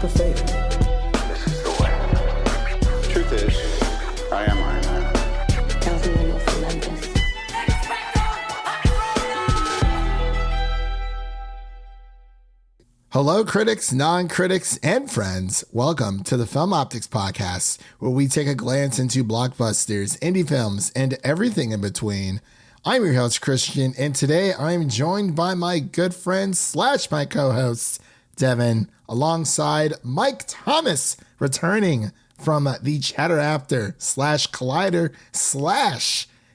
of faith. This is the way. Truth is, I am Iron Man. Tells me when you'll cement this. Hello, critics, non-critics, and friends. Welcome to the Film Optix podcast, where we take a glance into blockbusters, indie films, and everything in between. I'm your host, Christian, and today I'm joined by my good friend / my co-host, Devin, alongside Mike Thomas, returning from the Chatter After / Collider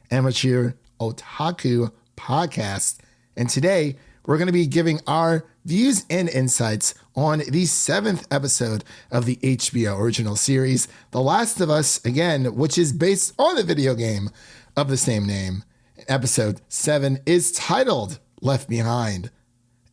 / Amateur Otaku podcast. And today we're going to be giving our views and insights on the 7th episode of the HBO original series, The Last of Us, again, which is based on the video game of the same name. Episode 7 is titled Left Behind.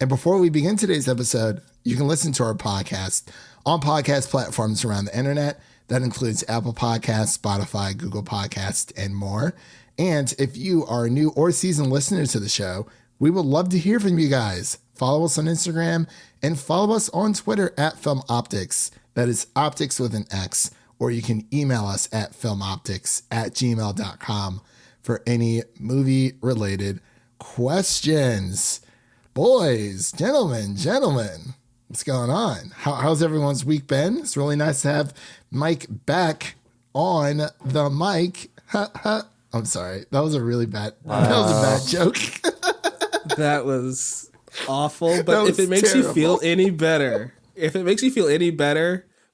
And before we begin today's episode, you can listen to our podcast on podcast platforms around the internet. That includes Apple Podcasts, Spotify, Google Podcasts, and more. And if you are a new or seasoned listener to the show, we would love to hear from you guys. Follow us on Instagram and follow us on Twitter at Film Optix. That is Optix with an X. Or you can email us at filmoptix@gmail.com for any movie-related questions. Boys, gentlemen, what's going on? How's everyone's week been? It's really nice to have Mike back on the mic. I'm sorry. That was a really bad, that was a bad joke. That was awful. But if it makes terrible. you feel any better,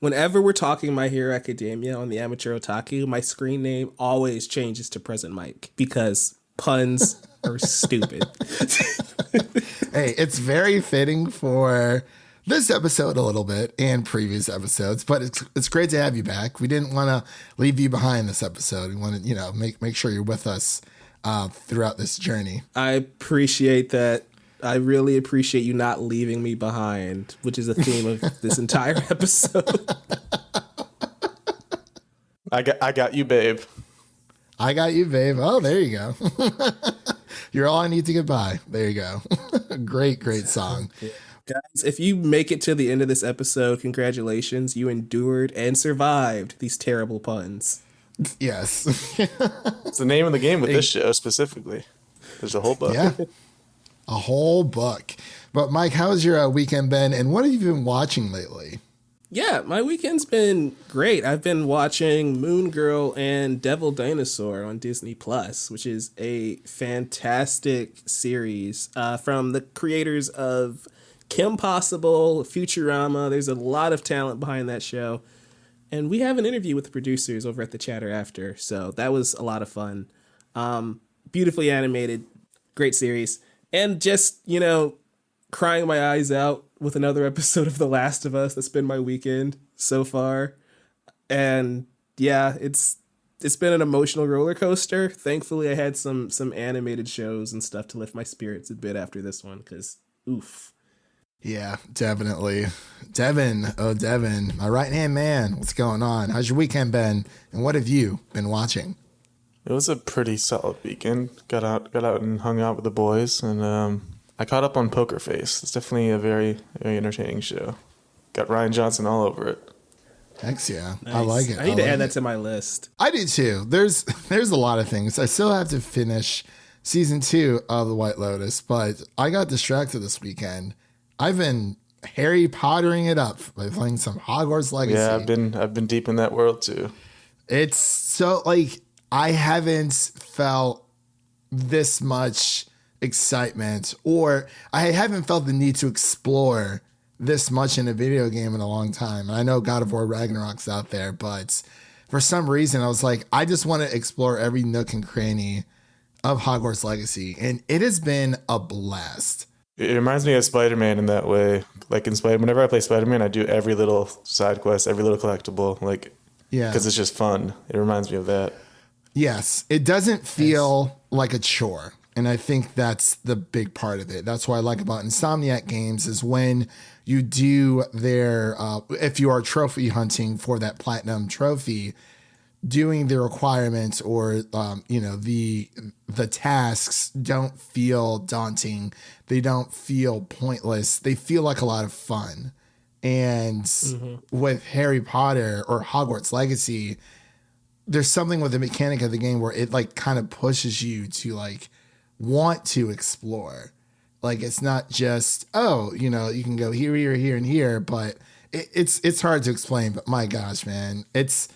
whenever we're talking My Hero Academia on the Amateur Otaku, my screen name always changes to Present Mike because puns are stupid. Hey, it's very fitting for this episode a little bit and previous episodes, but it's great to have you back. We didn't want to leave you behind this episode. We want to, make sure you're with us throughout this journey. I appreciate that. I really appreciate you not leaving me behind, which is a theme of this entire episode. I got you, babe. I got you, babe. Oh, there you go. You're all I need to get by. There you go. Great song. Guys, if you make it to the end of this episode, congratulations. You endured and survived these terrible puns. Yes. It's the name of the game with this show specifically. There's a whole book. Yeah. A whole book. But Mike, how's your weekend been, and what have you been watching lately? Yeah, my weekend's been great. I've been watching Moon Girl and Devil Dinosaur on Disney Plus, which is a fantastic series from the creators of Kim Possible, Futurama. There's a lot of talent behind that show. And we have an interview with the producers over at the Chatter After, so that was a lot of fun. Beautifully animated, great series. And just, crying my eyes out with another episode of The Last of Us. That's been my weekend so far. And yeah, it's been an emotional roller coaster. Thankfully, I had some animated shows and stuff to lift my spirits a bit after this one, because oof. Yeah, definitely. Devin, my right-hand man, what's going on? How's your weekend been, and what have you been watching? It was a pretty solid weekend. Got out and hung out with the boys, and I caught up on Poker Face. It's definitely a very, very entertaining show. Got Ryan Johnson all over it. Heck yeah. Nice. I like it. I need to add that to my list. I do too. There's a lot of things. I still have to finish season 2 of The White Lotus, but I got distracted this weekend. I've been Harry Pottering it up by playing some Hogwarts Legacy. Yeah, I've been deep in that world too. It's so I haven't felt this much excitement, or I haven't felt the need to explore this much in a video game in a long time. And I know God of War Ragnarok's out there, but for some reason I was like, I just want to explore every nook and cranny of Hogwarts Legacy. And it has been a blast. It reminds me of Spider-Man in that way. Like whenever I play Spider-Man, I do every little side quest, every little collectible, because it's just fun. It reminds me of that. Yes, it doesn't feel like a chore. And I think that's the big part of it. That's what I like about Insomniac games is when you do their, if you are trophy hunting for that platinum trophy, doing the requirements or, the tasks don't feel daunting. They don't feel pointless. They feel like a lot of fun. And with Harry Potter or Hogwarts Legacy, there's something with the mechanic of the game where it like kind of pushes you to like want to explore. Like it's not just, oh, you know, you can go here, here, here, and here, but it's hard to explain. But my gosh, man, it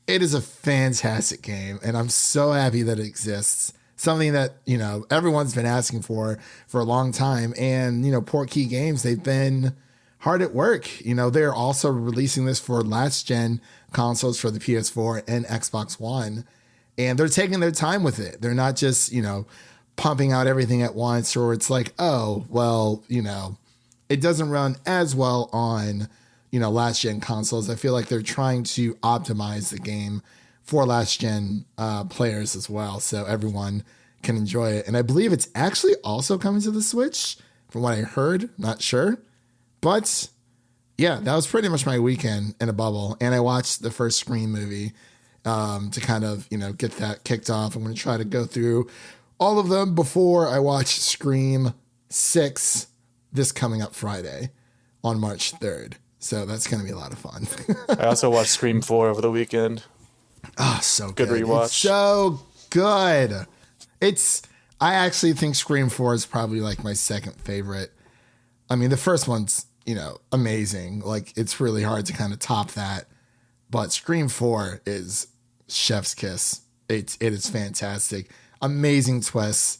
is a fantastic game, and I'm so happy that it exists. Something that, you know, everyone's been asking for a long time. And, you know, Portkey Games, they've been hard at work. You know, they're also releasing this for last gen consoles for the PS4 and Xbox One. And they're taking their time with it. They're not just, you know, pumping out everything at once, or it's like, oh, well, you know, it doesn't run as well on, you know, last gen consoles. I feel like they're trying to optimize the game for last gen players as well, so everyone can enjoy it. And I believe it's actually also coming to the Switch, from what I heard. Not sure, but yeah, that was pretty much my weekend in a bubble. And I watched the first Scream movie to kind of, you know, get that kicked off. I'm going to try to go through all of them before I watch Scream 6 this coming up Friday on March 3rd. So that's going to be a lot of fun. I also watched Scream 4 over the weekend. Oh, so good. Rewatch. It's so good. I actually think Scream 4 is probably like my second favorite. I mean, the first one's, you know, amazing. Like, it's really hard to kind of top that. But Scream 4 is chef's kiss. It is fantastic. Amazing twists.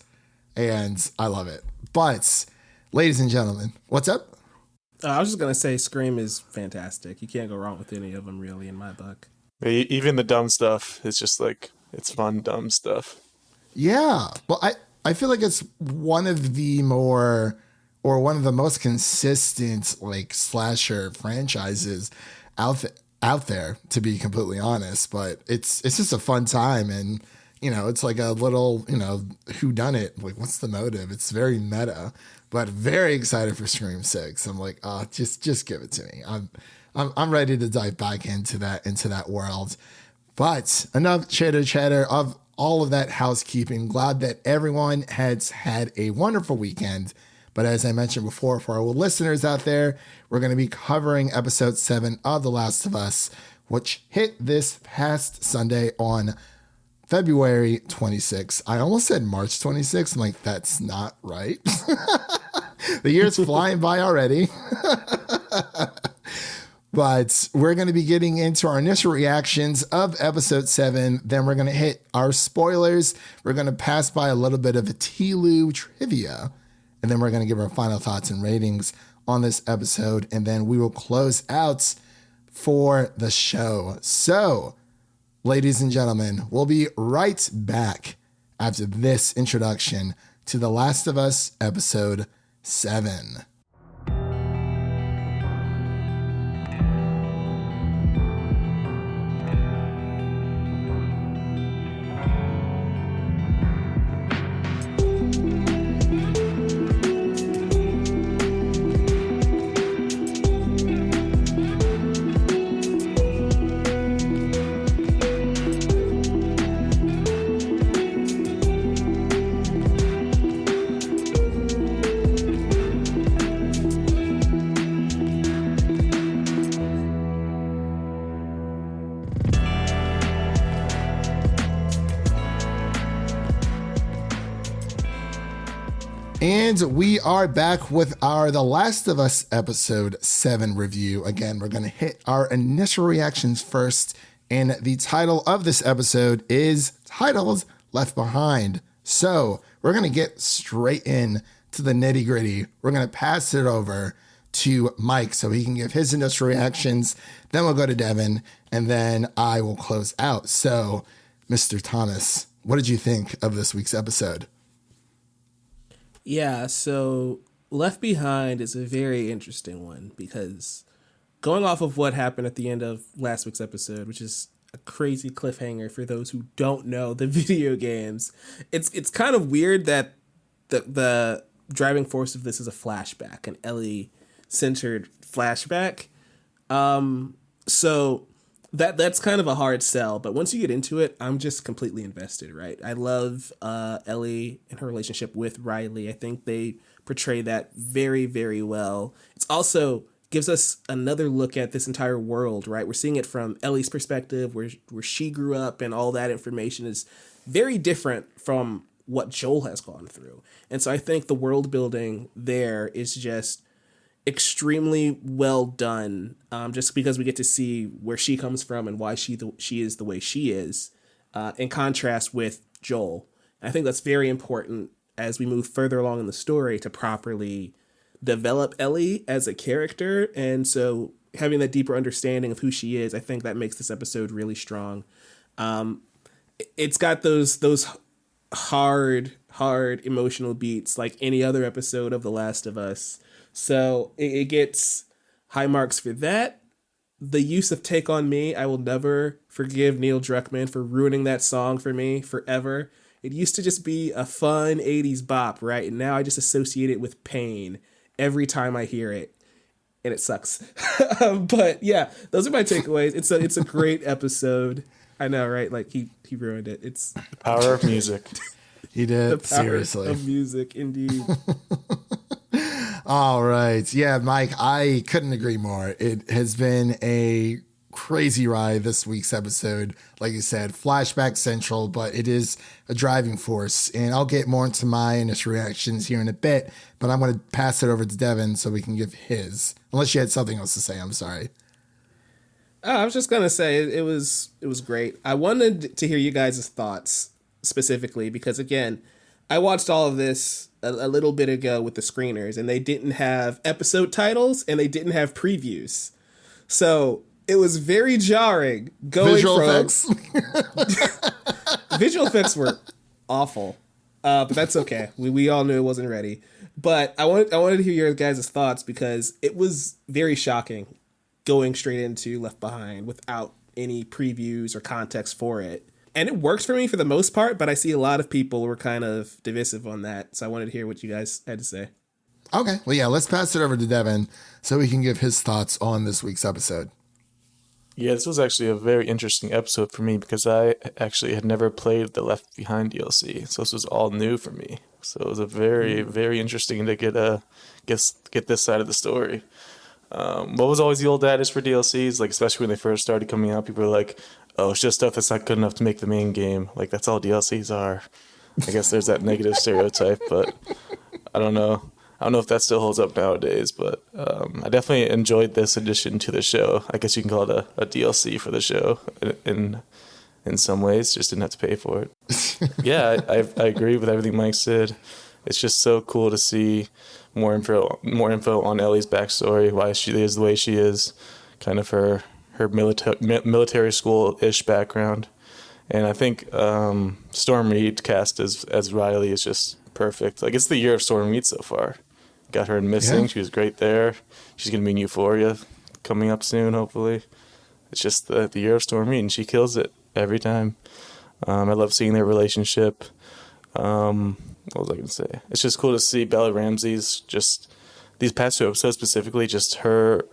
And I love it. But, ladies and gentlemen, what's up? I was just going to say Scream is fantastic. You can't go wrong with any of them, really, in my book. Even the dumb stuff is just like, it's fun, dumb stuff. Yeah. Well, I feel like it's one of the more, or one of the most consistent like slasher franchises out there, to be completely honest. But it's just a fun time, and you know, it's like a little, you know, whodunit. Like, what's the motive? It's very meta, but very excited for Scream 6. I'm like, just give it to me. I'm ready to dive back into that world. But enough chatter of all of that housekeeping. Glad that everyone has had a wonderful weekend. But as I mentioned before, for our listeners out there, we're going to be covering episode 7 of The Last of Us, which hit this past Sunday on February 26th. I almost said March 26th. I'm like, that's not right. The year's flying by already. But we're going to be getting into our initial reactions of episode 7. Then we're going to hit our spoilers. We're going to pass by a little bit of a T-Lou trivia. And then we're going to give our final thoughts and ratings on this episode. And then we will close out for the show. So, ladies and gentlemen, we'll be right back after this introduction to The Last of Us episode 7. And we are back with our The Last of Us episode 7 review. Again, we're going to hit our initial reactions first. And the title of this episode is titled Left Behind. So we're going to get straight in to the nitty gritty. We're going to pass it over to Mike so he can give his initial reactions. Then we'll go to Devin, and then I will close out. So, Mr. Thomas, what did you think of this week's episode? Yeah, so Left Behind is a very interesting one because going off of what happened at the end of last week's episode, which is a crazy cliffhanger for those who don't know the video games, it's kind of weird that the driving force of this is a flashback, an Ellie-centered flashback. So that's kind of a hard sell, but once you get into it, I'm just completely invested, right? I love Ellie and her relationship with Riley. I think they portray that very, very well. It's also gives us another look at this entire world, right? We're seeing it from Ellie's perspective, where she grew up, and all that information is very different from what Joel has gone through. And so I think the world building there is just extremely well done, just because we get to see where she comes from and why she is the way she is, in contrast with Joel. And I think that's very important as we move further along in the story to properly develop Ellie as a character. And so having that deeper understanding of who she is, I think that makes this episode really strong. It's got those hard emotional beats like any other episode of The Last of Us. So it gets high marks for that. The use of Take On Me, I will never forgive Neil Druckman for ruining that song for me forever. It used to just be a fun 80s bop, right? And now I just associate it with pain every time I hear it. And it sucks. But yeah, those are my takeaways. It's a great episode. I know, right? Like he ruined it. It's the power of music. He did. the power Seriously. of music, indeed. All right. Yeah, Mike, I couldn't agree more. It has been a crazy ride this week's episode. Like you said, flashback central, but it is a driving force. And I'll get more into my initial reactions here in a bit, but I'm going to pass it over to Devin so we can give his. Unless you had something else to say, I'm sorry. I was just going to say it was great. I wanted to hear you guys' thoughts specifically because, again, I watched all of this a little bit ago with the screeners, and they didn't have episode titles and they didn't have previews. So it was very jarring going Visual from... effects? Visual effects were awful, but that's okay. We all knew it wasn't ready. But I wanted to hear your guys' thoughts because it was very shocking going straight into Left Behind without any previews or context for it. And it works for me for the most part, but I see a lot of people were kind of divisive on that. So I wanted to hear what you guys had to say. Okay. Well, yeah, let's pass it over to Devin so he can give his thoughts on this week's episode. Yeah, this was actually a very interesting episode for me because I actually had never played the Left Behind DLC, so this was all new for me. So it was a very, very interesting to get this side of the story. What was always the old adage for DLCs, like especially when they first started coming out, people were like, "Oh, it's just stuff that's not good enough to make the main game. Like that's all DLCs are." I guess there's that negative stereotype, but I don't know. I don't know if that still holds up nowadays, but I definitely enjoyed this addition to the show. I guess you can call it a DLC for the show in some ways. Just didn't have to pay for it. Yeah, I agree with everything Mike said. It's just so cool to see more info on Ellie's backstory, why she is the way she is, kind of her military school-ish background. And I think Storm Reed cast as Riley is just perfect. Like, it's the year of Storm Reed so far. Got her in Missing. Yeah. She was great there. She's going to be in Euphoria coming up soon, hopefully. It's just the year of Storm Reed, and she kills it every time. I love seeing their relationship. What was I going to say? It's just cool to see Bella Ramsey's just these past 2 episodes specifically, just her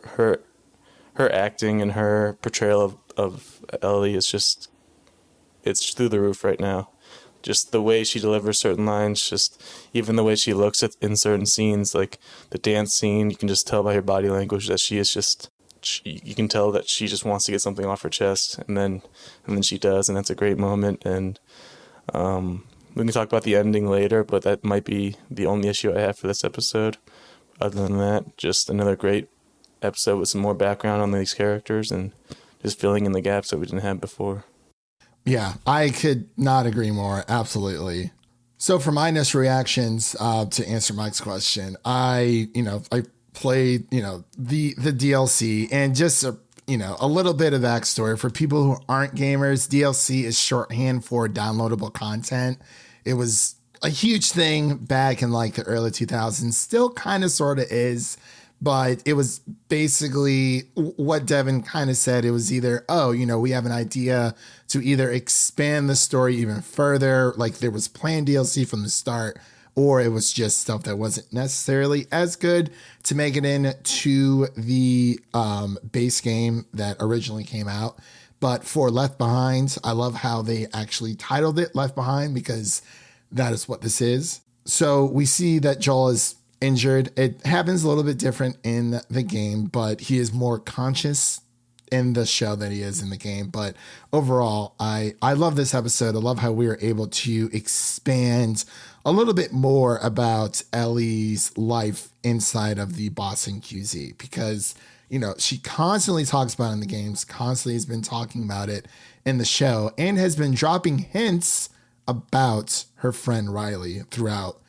acting and her portrayal of Ellie is just, it's through the roof right now. Just the way she delivers certain lines, just even the way she looks in certain scenes, like the dance scene, you can just tell by her body language that she is just, you can tell that she just wants to get something off her chest, and then she does, and that's a great moment. And we can talk about the ending later, but that might be the only issue I have for this episode. Other than that, just another great episode with some more background on these characters and just filling in the gaps that we didn't have before. Yeah, I could not agree more. Absolutely. So for my initial reactions, to answer Mike's question, I played, the DLC, and just a little bit of backstory for people who aren't gamers. DLC is shorthand for downloadable content. It was a huge thing back in like the early 2000s, still kind of sort of is, but it was basically what Devin kind of said. It was either, we have an idea to either expand the story even further, like there was planned DLC from the start, or it was just stuff that wasn't necessarily as good to make it into the base game that originally came out. But for Left Behind, I love how they actually titled it Left Behind, because that is what this is. So we see that Joel is injured. It happens a little bit different in the game, but he is more conscious in the show than he is in the game. But overall, I love this episode. I love how we were able to expand a little bit more about Ellie's life inside of the Boston QZ, because, you know, she constantly talks about it in the games, constantly has been talking about it in the show, and has been dropping hints about her friend Riley throughout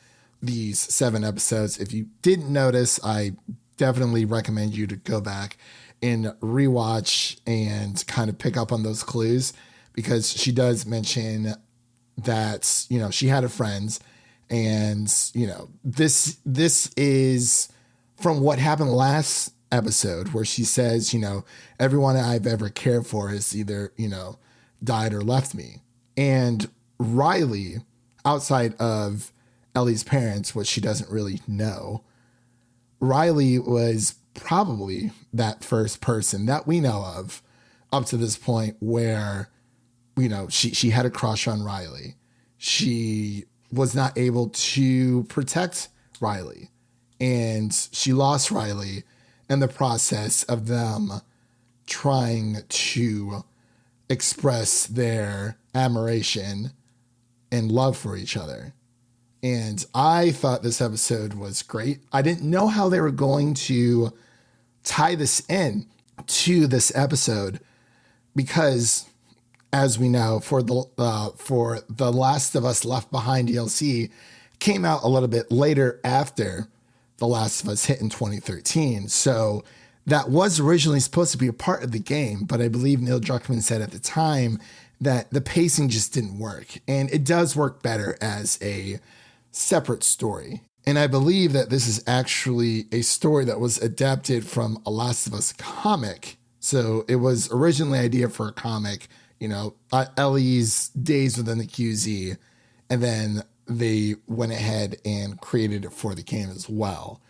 these 7 episodes. If you didn't notice, I definitely recommend you to go back and rewatch and kind of pick up on those clues, because she does mention that, you know, she had a friend, and, you know, this is from what happened last episode, where she says, you know, everyone I've ever cared for has either, you know, died or left me. And Riley, outside of Ellie's parents, which she doesn't really know, Riley was probably that first person that we know of up to this point where, you know, she had a crush on Riley. She was not able to protect Riley, and she lost Riley in the process of them trying to express their admiration and love for each other. And I thought this episode was great. I didn't know how they were going to tie this in to this episode, because, as we know, for the Last of Us Left Behind DLC came out a little bit later after The Last of Us hit in 2013. So that was originally supposed to be a part of the game, but I believe Neil Druckman said at the time that the pacing just didn't work. And it does work better as a separate story. And I believe that this is actually a story that was adapted from a Last of Us comic. So it was originally an idea for a comic, you know, Ellie's days within the QZ, and then they went ahead and created it for the game as well.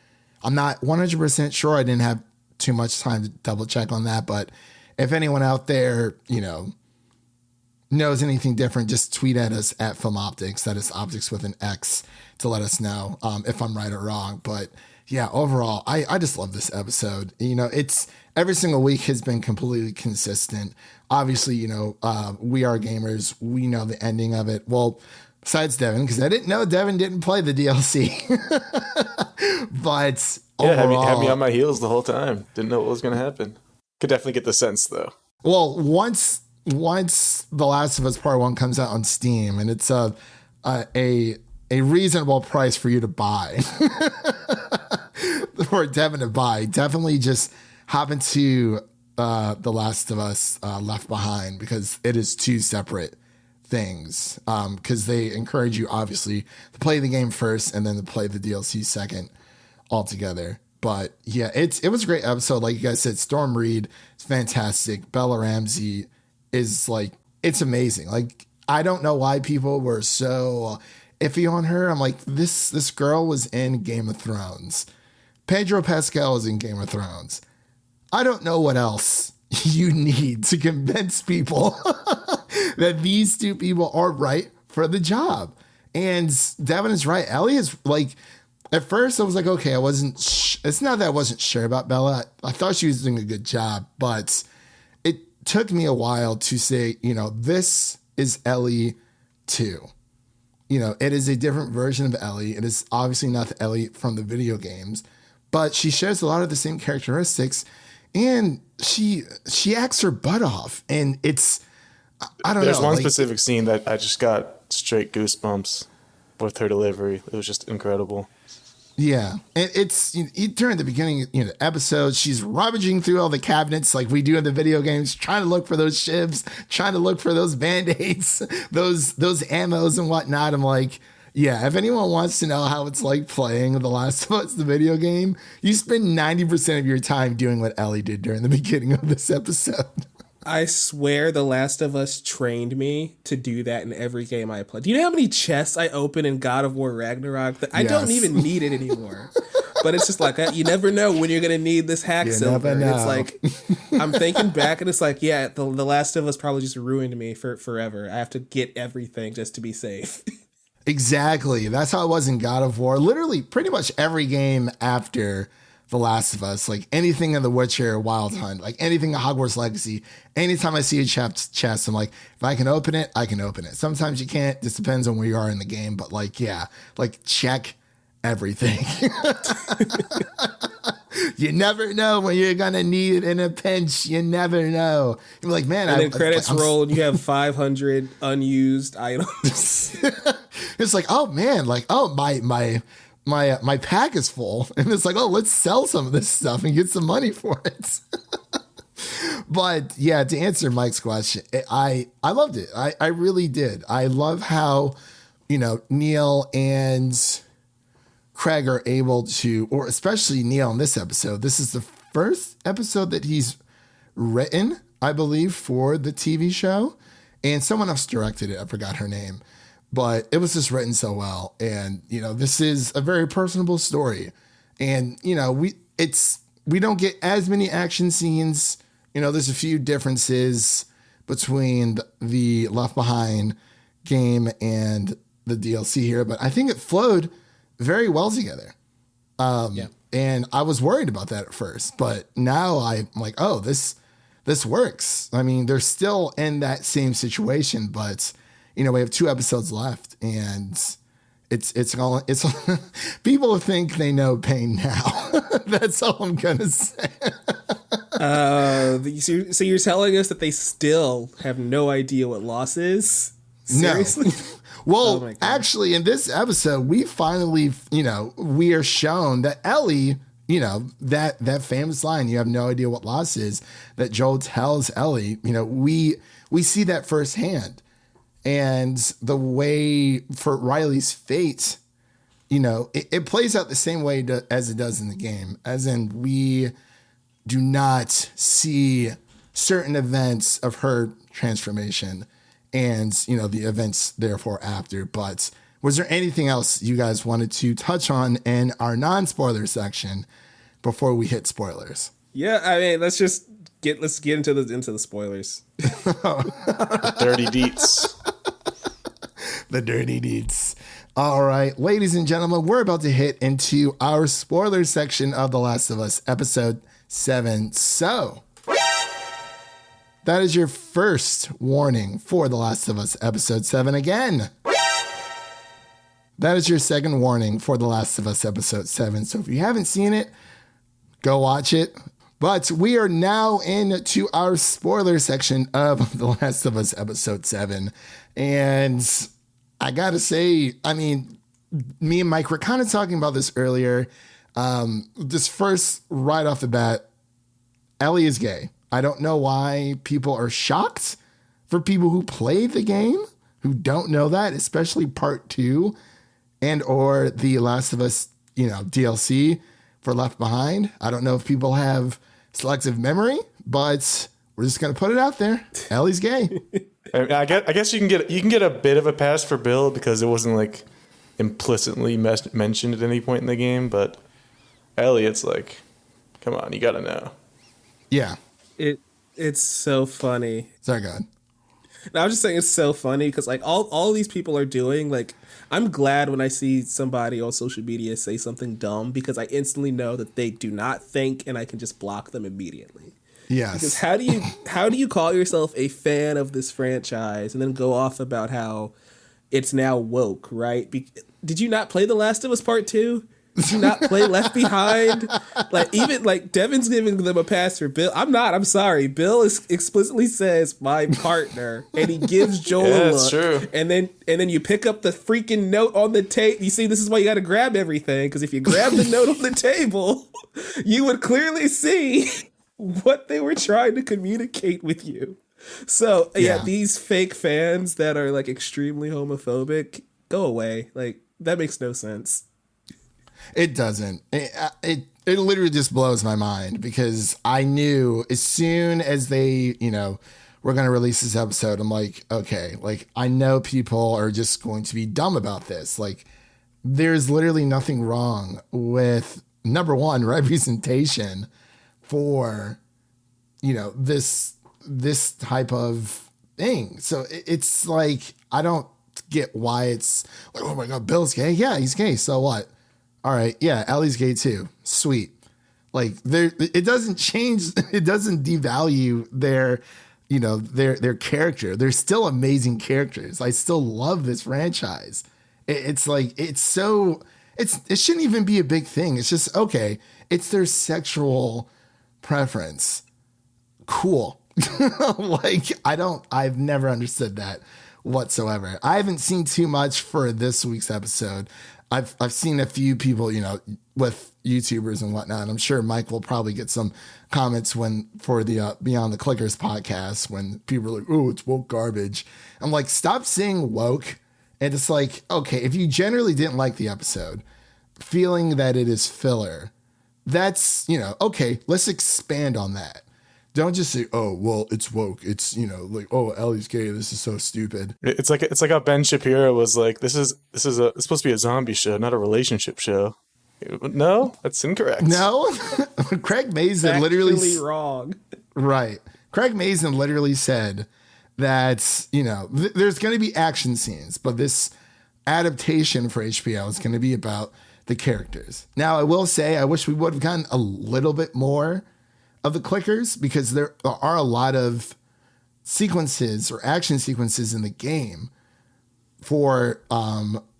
I'm not 100% sure. I didn't have too much time to double check on that, but if anyone out there, you know, knows anything different, just tweet at us at Film Optix. That is Optix with an X, to let us know if I'm right or wrong. But yeah, overall, I just love this episode. You know, it's every single week has been completely consistent. Obviously, you know, we are gamers. We know the ending of it. Well, besides Devin, because I didn't know Devin didn't play the DLC. But yeah, overall, had me on my heels the whole time. Didn't know what was going to happen. Could definitely get the sense, though. well, once The Last of Us Part 1 comes out on Steam, and it's a reasonable price for you to buy, for Devin to buy, definitely just hop into The Last of Us Left Behind, because it is 2 separate things, because they encourage you, obviously, to play the game first and then to play the DLC second altogether. But yeah, it was a great episode. Like you guys said, Storm Reed is fantastic. Bella Ramsey is like, it's amazing. Like, I don't know why people were so iffy on her. I'm like, this girl was in Game of Thrones. Pedro Pascal was in Game of Thrones. I don't know what else you need to convince people that these 2 people are right for the job. And Devin is right. Ellie is like, at first I was like, okay, it's not that I wasn't sure about Bella. I thought she was doing a good job, but it took me a while to say, you know, this is Ellie too. You know, it is a different version of Ellie. It is obviously not the Ellie from the video games, but she shares a lot of the same characteristics, and she acts her butt off. And it's, I don't know. There's one specific scene that I just got straight goosebumps with her delivery. It was just incredible. Yeah, and it's, you know, during the beginning, you know, episode, she's rummaging through all the cabinets like we do in the video games, trying to look for those shivs, trying to look for those band-aids, those ammos and whatnot. I'm like, yeah, if anyone wants to know how it's like playing The Last of Us, the video game, you spend 90% of your time doing what Ellie did during the beginning of this episode. I swear The Last of Us trained me to do that in every game I play. Do you know how many chests I open in God of War Ragnarok? That I don't even need it anymore. But it's just like, you never know when you're going to need this hack silver. And it's like, I'm thinking back and it's like, yeah, the Last of Us probably just ruined me for forever. I have to get everything just to be safe. Exactly. That's how it was in God of War. Literally, pretty much every game after The Last of Us, like anything in The Witcher, Wild Hunt, like anything in Hogwarts Legacy, anytime I see a chest, I'm like, if I can open it, I can open it. Sometimes you can't. This depends on where you are in the game. But like, yeah, like check everything. You never know when you're going to need it in a pinch. You never know. You're like, man. And then credits roll and you have 500 unused items. It's like, oh man, like, oh, my pack is full. And it's like, oh, let's sell some of this stuff and get some money for it. But yeah, to answer Mike's question, I loved it. I really did. I love how, Neil and Craig are able to, or especially Neil in this episode. This is the first episode that he's written, I believe, for the TV show. And someone else directed it. I forgot her name. But it was just written so well. And, this is a very personable story. And, we don't get as many action scenes. There's a few differences between the Left Behind game and the DLC here. But I think it flowed very well together. And I was worried about that at first. But now I'm like, oh, this works. I mean, they're still in that same situation, but we have 2 episodes left, and it's all people think they know pain now. That's all I'm gonna say. So you're telling us that they still have no idea what loss is? Seriously? No. Well, actually, in this episode, we finally, we are shown that Ellie, that famous line, "You have no idea what loss is," that Joel tells Ellie, we see that firsthand. And the way for Riley's fate, it plays out the same way as it does in the game. As in, we do not see certain events of her transformation and, the events therefore after. But was there anything else you guys wanted to touch on in our non-spoiler section before we hit spoilers? Yeah, I mean, let's get into the spoilers. Dirty deets. The dirty deeds. All right, ladies and gentlemen, we're about to hit into our spoiler section of The Last of Us, episode 7. So, that is your first warning for The Last of Us, episode 7 again. That is your second warning for The Last of Us, episode 7. So if you haven't seen it, go watch it. But we are now into our spoiler section of The Last of Us, episode 7. And I gotta say, I mean, me and Mike were kind of talking about this earlier. This first, right off the bat, Ellie is gay. I don't know why people are shocked for people who play the game, who don't know that, especially part 2 and or the Last of Us, DLC for Left Behind. I don't know if people have selective memory, but we're just going to put it out there. Ellie's gay. I guess you can get a bit of a pass for Bill because it wasn't like implicitly mentioned at any point in the game, but Ellie, it's like, come on, you got to know. Yeah. It's so funny. Sorry, God. No, I'm just saying it's so funny because like all these people are doing, like, I'm glad when I see somebody on social media say something dumb because I instantly know that they do not think and I can just block them immediately. Yes. Because how do you call yourself a fan of this franchise and then go off about how it's now woke, right? Did you not play The Last of Us Part 2? Did you not play Left Behind? Like, even like Devin's giving them a pass for Bill. I'm not. I'm sorry. Bill explicitly says my partner, and he gives Joel a look. True. And then you pick up the freaking note on the table. You see, this is why you got to grab everything, because if you grab the note on the table, you would clearly see what they were trying to communicate with you. So yeah, these fake fans that are like extremely homophobic, go away. Like, that makes no sense. It doesn't. It literally just blows my mind because I knew as soon as they, were going to release this episode, I'm like, okay, like, I know people are just going to be dumb about this. Like, there's literally nothing wrong with, number one, representation for, this type of thing. So it's like, I don't get why it's like, oh my God, Bill's gay. Yeah, he's gay. So what? All right. Yeah, Ellie's gay too. Sweet. Like it doesn't change. It doesn't devalue their character. They're still amazing characters. I still love this franchise. It shouldn't even be a big thing. It's just, okay, it's their sexual preference. Cool. Like, I've never understood that whatsoever. I haven't seen too much for this week's episode. I've seen a few people, with YouTubers and whatnot. I'm sure Mike will probably get some comments for the Beyond the Clickers podcast when people are like, oh, it's woke garbage. I'm like, stop saying woke. And it's like, okay, if you generally didn't like the episode, feeling that it is filler, that's, okay, let's expand on that. Don't just say, oh, well, it's woke. It's, like, oh, Ellie's gay. This is so stupid. It's like how Ben Shapiro was like, it's supposed to be a zombie show, not a relationship show. No, that's incorrect. No, Craig Mazin literally wrong. Right. Craig Mazin literally said that, there's going to be action scenes, but this adaptation for HBO is going to be about the characters. Now, I will say, I wish we would have gotten a little bit more of the clickers, because there are a lot of sequences or action sequences in the game for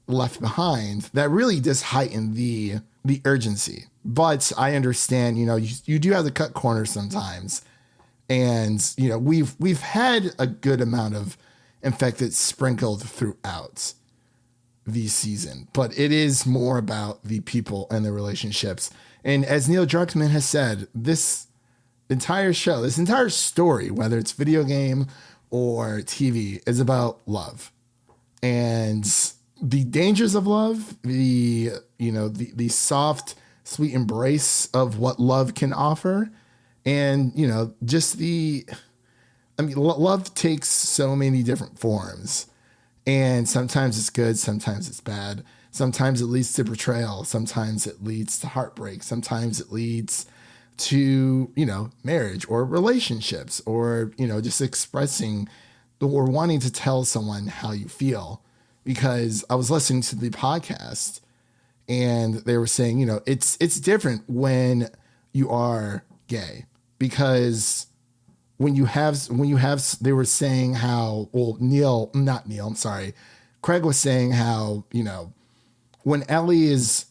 Left Behind that really just heighten the urgency. But I understand, you do have to cut corners sometimes. And, we've had a good amount of infected sprinkled throughout the season, but it is more about the people and the relationships. And as Neil Druckman has said, this entire show, this entire story, whether it's video game or TV, is about love and the dangers of love, the soft, sweet embrace of what love can offer. And, just love takes so many different forms, and sometimes it's good. Sometimes it's bad. Sometimes it leads to betrayal. Sometimes it leads to heartbreak. Sometimes it leads to, marriage or relationships, or, just expressing or wanting to tell someone how you feel. Because I was listening to the podcast and they were saying, it's different when you are gay, because they were saying how, Craig was saying how, when Ellie is,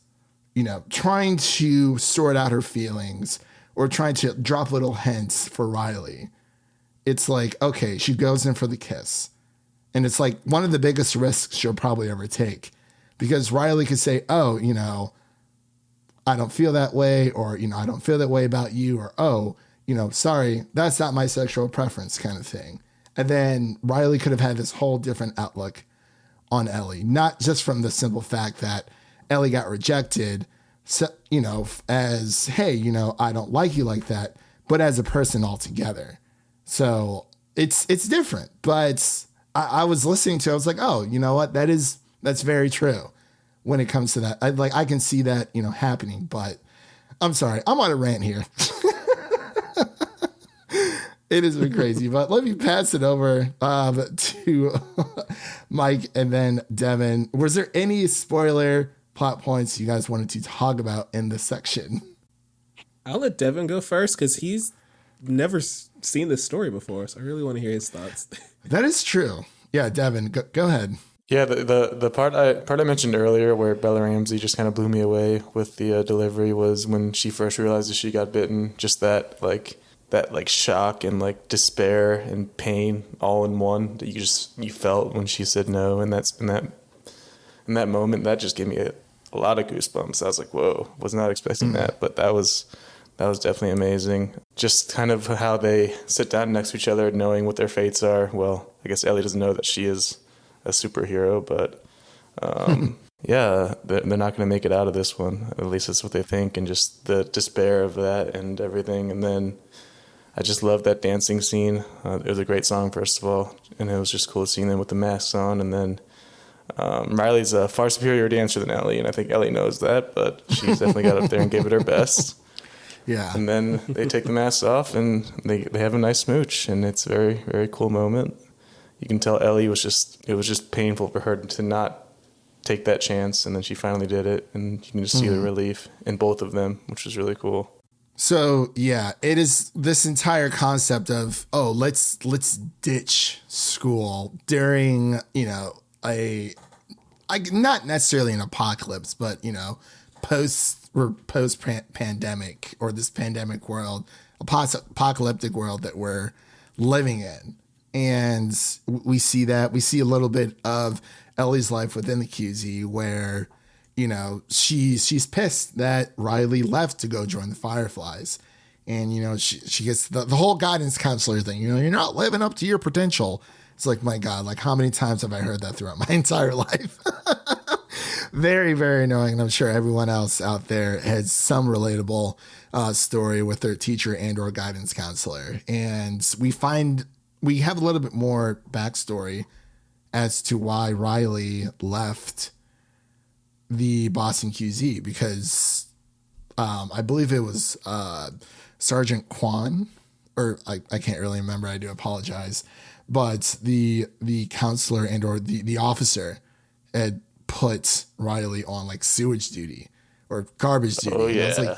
trying to sort out her feelings or trying to drop little hints for Riley, it's like, okay, she goes in for the kiss. And it's like one of the biggest risks she'll probably ever take, because Riley could say, oh, I don't feel that way, or, I don't feel that way about you, or, oh, sorry, that's not my sexual preference, kind of thing. And then Riley could have had this whole different outlook on Ellie, not just from the simple fact that Ellie got rejected, so, as, hey, I don't like you like that, but as a person altogether. So it's different, but I was listening to it, I was like, oh, you know what? That's very true when it comes to that. I can see that, happening, but I'm sorry, I'm on a rant here. It has been crazy, but let me pass it over to Mike and then Devin. Was there any spoiler plot points you guys wanted to talk about in this section? I'll let Devin go first because he's never seen this story before, so I really want to hear his thoughts. That is true. Yeah, Devin, go ahead. Yeah, the part I mentioned earlier where Bella Ramsey just kind of blew me away with the delivery was when she first realized she got bitten. Just that shock and like despair and pain all in one that you felt when she said no, and in that moment that just gave me a lot of goosebumps. I was like, whoa, was not expecting that, but that was definitely amazing. Just kind of how they sit down next to each other, knowing what their fates are. Well, I guess Ellie doesn't know that she is a superhero, but yeah, they're not going to make it out of this one. At least that's what they think, and just the despair of that and everything. And then I just love that dancing scene. It was a great song, first of all, and it was just cool seeing them with the masks on. And then Riley's a far superior dancer than Ellie, and I think Ellie knows that, but she's definitely got up there and gave it her best. Yeah. And then they take the masks off, and they have a nice smooch, and it's a very, very cool moment. you can tell Ellie it was just painful for her to not take that chance, and then she finally did it, and you can just see the relief in both of them, which was really cool. So yeah, it is this entire concept of, oh, let's ditch school during, not necessarily an apocalypse, but post pandemic, or this pandemic world, apocalyptic world that we're living in. And we see a little bit of Ellie's life within the QZ, where she's pissed that Riley left to go join the Fireflies. And, she gets the whole guidance counselor thing, you're not living up to your potential. It's like, my God, like how many times have I heard that throughout my entire life? Very, very annoying. And I'm sure everyone else out there has some relatable story with their teacher and or guidance counselor. And we have a little bit more backstory as to why Riley left the Boston QZ, because I believe it was Sergeant Kwan, or I can't really remember. I do apologize. But the counselor and or the officer had put Riley on like sewage duty or garbage duty. Oh, yeah. It's like,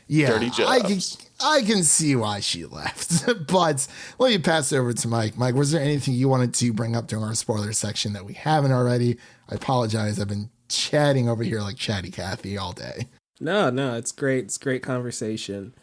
yeah, dirty jobs. I can see why she left. But let me pass it over to Mike. Mike, was there anything you wanted to bring up during our spoiler section that we haven't already? I apologize. I've been chatting over here like Chatty Cathy all day. No, it's great. It's great conversation.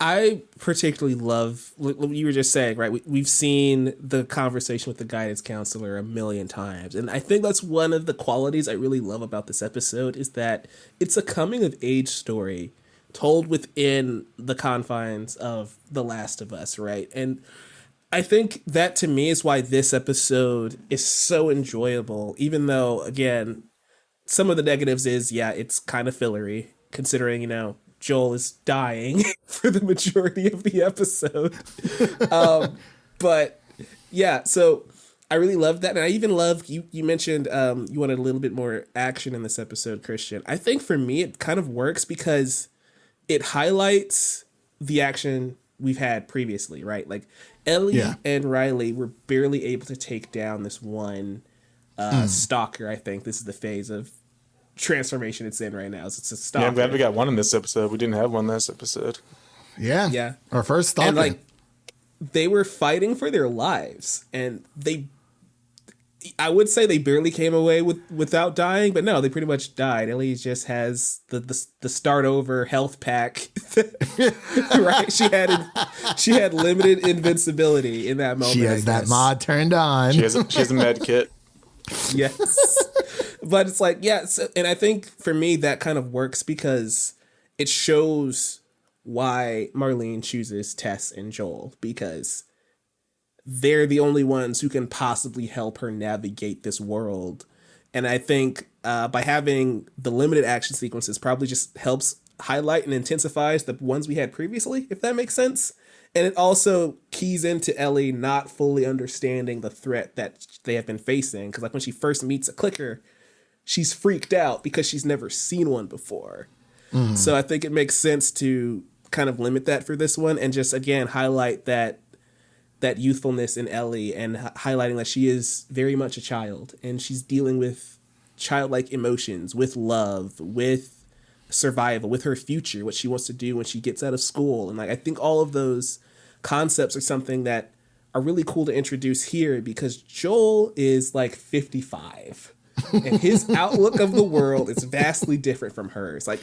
I particularly love what you were just saying, right? We've seen the conversation with the guidance counselor a million times. And I think that's one of the qualities I really love about this episode, is that it's a coming of age story told within the confines of The Last of Us, right? And I think that to me is why this episode is so enjoyable, even though, again, some of the negatives is, it's kind of fillery, considering, Joel is dying for the majority of the episode. But yeah, so I really love that. And I even love, you mentioned you wanted a little bit more action in this episode, Christian. I think for me, it kind of works because it highlights the action we've had previously, right? Like Ellie and Riley were barely able to take down this one stalker. I think this is the phase of transformation it's in right now. It's a stalker. Yeah, I'm glad we got one in this episode. We didn't have one last episode. Yeah. Our first stalker. And like, they were fighting for their lives, and I would say they barely came away without dying, but no, they pretty much died. Ellie just has the start over health pack, right? She had limited invincibility in that moment. She has that mod turned on. She has a med kit. Yes. But it's like, and I think for me that kind of works because it shows why Marlene chooses Tess and Joel, because they're the only ones who can possibly help her navigate this world. And I think by having the limited action sequences probably just helps highlight and intensifies the ones we had previously, if that makes sense. And it also keys into Ellie not fully understanding the threat that they have been facing. Because like when she first meets a clicker, she's freaked out because she's never seen one before. So I think it makes sense to kind of limit that for this one and just, again, highlight that youthfulness in Ellie and highlighting that she is very much a child and she's dealing with childlike emotions, with love, with survival, with her future, what she wants to do when she gets out of school. And like, I think all of those concepts are something that are really cool to introduce here because Joel is like 55 and his outlook of the world is vastly different from hers. Like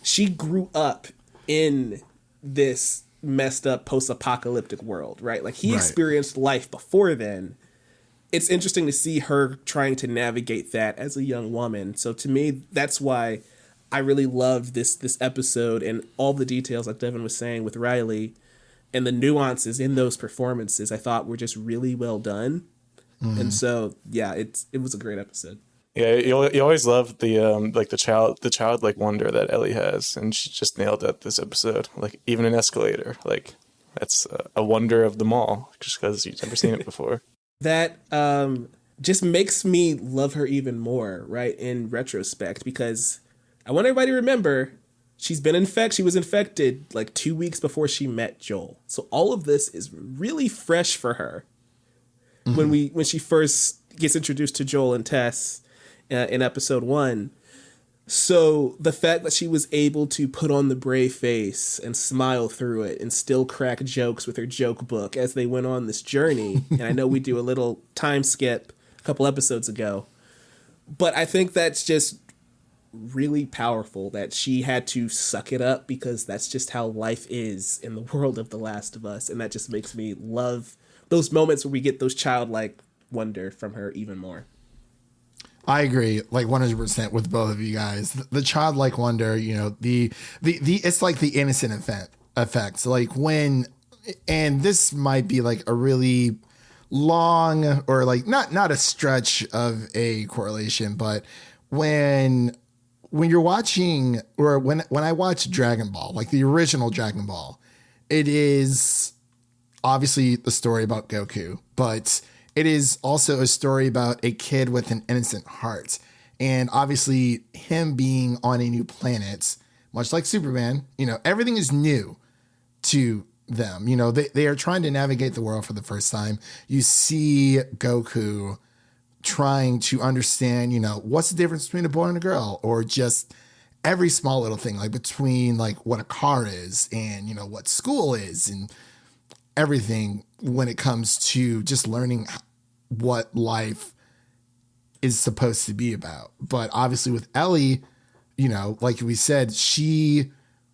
she grew up in this messed up post-apocalyptic world, right? Like he experienced life before then. It's interesting to see her trying to navigate that as a young woman. So to me, that's why I really loved this episode and all the details, like Devin was saying, with Riley and the nuances in those performances I thought were just really well done. And so, yeah, it was a great episode. Yeah, you always love the childlike wonder that Ellie has, and she just nailed that this episode. Like even an escalator, like that's a wonder of them all, just because you've never seen it before. That just makes me love her even more, right? In retrospect, because I want everybody to remember she was infected like 2 weeks before she met Joel. So all of this is really fresh for her. when she first gets introduced to Joel and Tess in episode 1. So the fact that she was able to put on the brave face and smile through it and still crack jokes with her joke book as they went on this journey. And I know we do a little time skip a couple episodes ago, but I think that's just really powerful that she had to suck it up because that's just how life is in the world of The Last of Us. And that just makes me love those moments where we get those childlike wonder from her even more. I agree, like 100% with both of you guys. The childlike wonder, you know, the it's like the innocent effects. Like when, and this might be like a really long or like not a stretch of a correlation, but when you're watching or when I watch Dragon Ball, like the original Dragon Ball, it is obviously the story about Goku, but it is also a story about a kid with an innocent heart. And obviously him being on a new planet, much like Superman, you know, everything is new to them. You know, they are trying to navigate the world for the first time. You see Goku trying to understand, you know, what's the difference between a boy and a girl, or just every small little thing, like between like what a car is and, you know, what school is and everything when it comes to just learning what life is supposed to be about. But obviously with Ellie, you know, like we said, she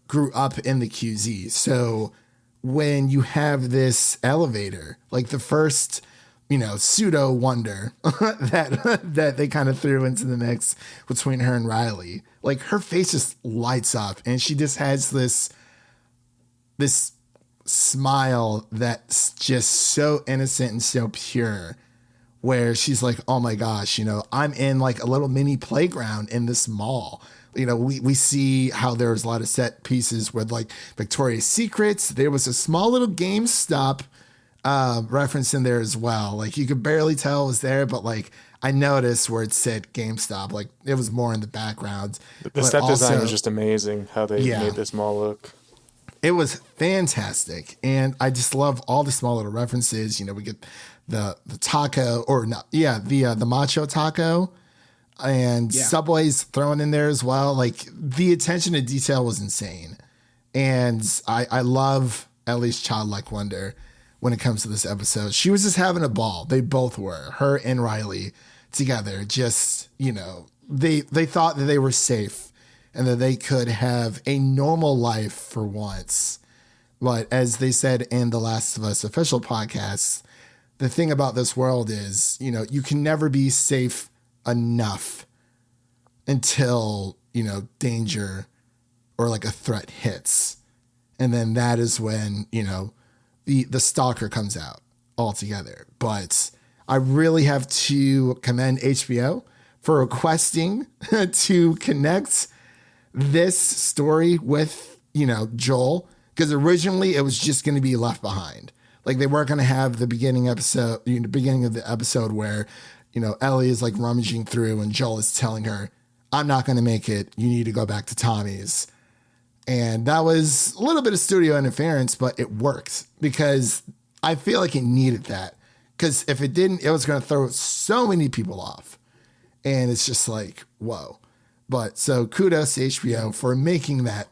grew up in the QZ. So when you have this elevator, like the first, you know, pseudo wonder that they kind of threw into the mix between her and Riley, like her face just lights up and she just has this smile that's just so innocent and so pure, where she's like, oh my gosh, you know, I'm in like a little mini playground in this mall. You know, we see how there's a lot of set pieces with like Victoria's Secrets. There was a small little GameStop reference in there as well. Like you could barely tell it was there, but like I noticed where it said GameStop, like it was more in the background. The set design was just amazing, how they made this mall look. It was fantastic. And I just love all the small little references. You know, we get the taco or not. Yeah. The macho taco and Subway's thrown in there as well. Like the attention to detail was insane. And I love Ellie's childlike wonder when it comes to this episode. She was just having a ball. They both were, her and Riley together. Just, you know, they thought that they were safe and that they could have a normal life for once. But as they said in the Last of Us official podcast, the thing about this world is, you know, you can never be safe enough until, you know, danger or like a threat hits. And then that is when, you know, the stalker comes out altogether. But I really have to commend HBO for requesting to connect this story with, you know, Joel, because originally it was just going to be left behind. Like they weren't going to have the beginning of the episode where, you know, Ellie is like rummaging through and Joel is telling her, I'm not going to make it. You need to go back to Tommy's. And that was a little bit of studio interference, but it worked because I feel like it needed that. Because if it didn't, it was going to throw so many people off. And it's just like, whoa. But so kudos to HBO for making that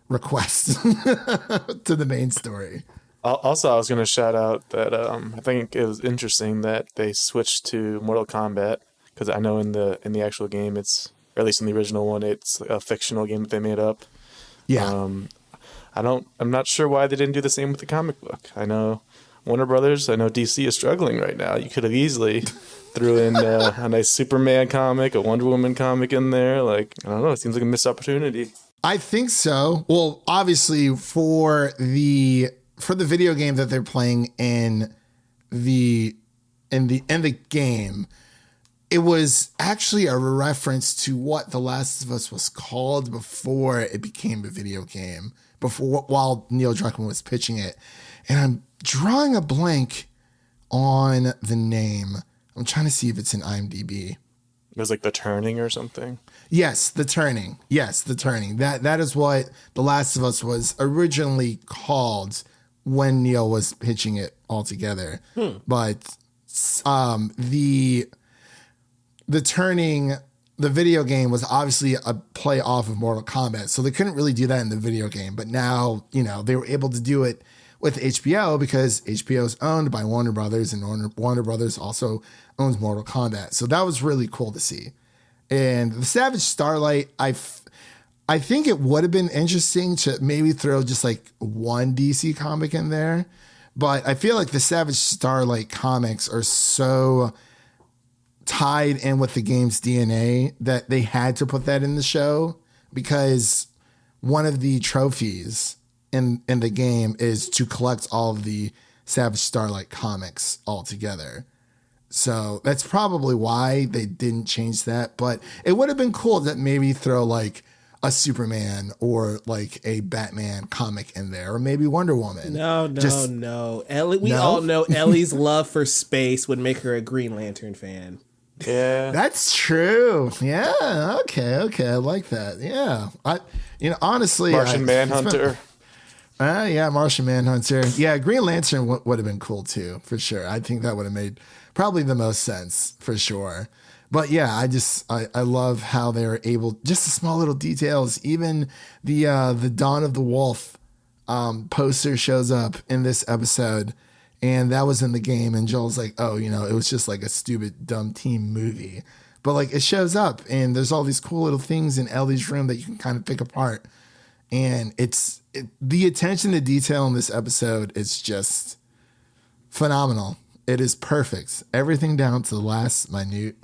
request to the main story. Also, I was going to shout out that I think it was interesting that they switched to Mortal Kombat, because I know in the actual game, it's, or at least in the original one, it's a fictional game that they made up. Yeah. I'm not sure why they didn't do the same with the comic book. I know Warner Brothers, I know DC is struggling right now. You could have easily threw in a nice Superman comic, a Wonder Woman comic in there. Like, I don't know, it seems like a missed opportunity. I think so. Well, obviously for the video game that they're playing in the game, it was actually a reference to what The Last of Us was called before it became a video game, while Neil Druckman was pitching it. And I'm drawing a blank on the name. I'm trying to see if it's in IMDb. It was like The Turning or something. Yes, The Turning. That is what The Last of Us was originally called when Neil was pitching it all together. But the turning, the video game was obviously a play off of Mortal Kombat, so they couldn't really do that in the video game. But now, they were able to do it with HBO because HBO is owned by Warner Brothers, and Warner Brothers also owns Mortal Kombat. So that was really cool to see. And the Savage Starlight, I think it would have been interesting to maybe throw just like one DC comic in there. But I feel like the Savage Starlight comics are so tied in with the game's DNA that they had to put that in the show, because one of the trophies in the game is to collect all of the Savage Starlight comics all together. So that's probably why they didn't change that. But it would have been cool to maybe throw like a Superman or like a Batman comic in there, or maybe Wonder Woman. No. Ellie, all know Ellie's love for space would make her a Green Lantern fan. Yeah, that's true. Yeah. Okay. I like that. Yeah. Honestly, Martian Manhunter. Martian Manhunter. Yeah, Green Lantern would have been cool too, for sure. I think that would have made probably the most sense, for sure. But yeah, I love how they're able, just the small little details. Even the Dawn of the Wolf poster shows up in this episode, and that was in the game. And Joel's like, oh, it was just like a stupid, dumb teen movie. But like it shows up, and there's all these cool little things in Ellie's room that you can kind of pick apart. And the attention to detail in this episode is just phenomenal. It is perfect. Everything down to the last minute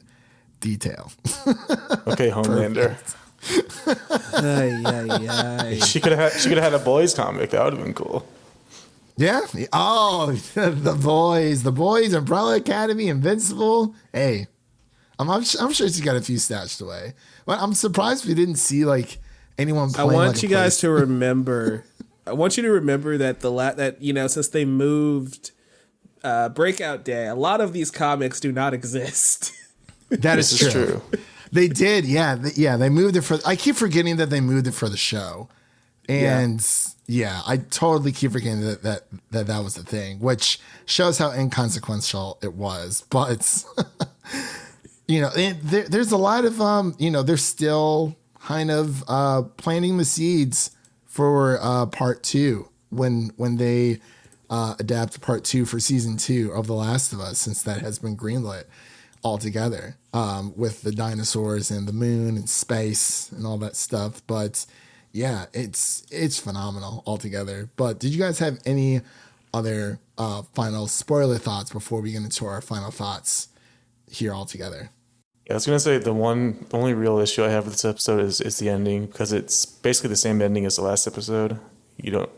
detail. Okay, Homelander. Ay. She could have had a boys comic. That would have been cool. Yeah. Oh, the boys, Umbrella Academy, Invincible. Hey, I'm sure she's got a few stashed away. But I'm surprised we didn't see like anyone playing. I want like you guys to remember. I want you to remember that since they moved Breakout Day, a lot of these comics do not exist. That is true. They did, yeah. They moved it I keep forgetting that they moved it for the show, and I totally keep forgetting that was the thing, which shows how inconsequential it was. But there's a lot of they're still kind of planting the seeds for part 2 when they adapt part 2 for season 2 of The Last of Us, since that has been greenlit altogether, with the dinosaurs and the moon and space and all that stuff. But yeah, it's phenomenal altogether. But did you guys have any other final spoiler thoughts before we get into our final thoughts here altogether? Yeah, I was gonna say the only real issue I have with this episode is the ending, because it's basically the same ending as the last episode.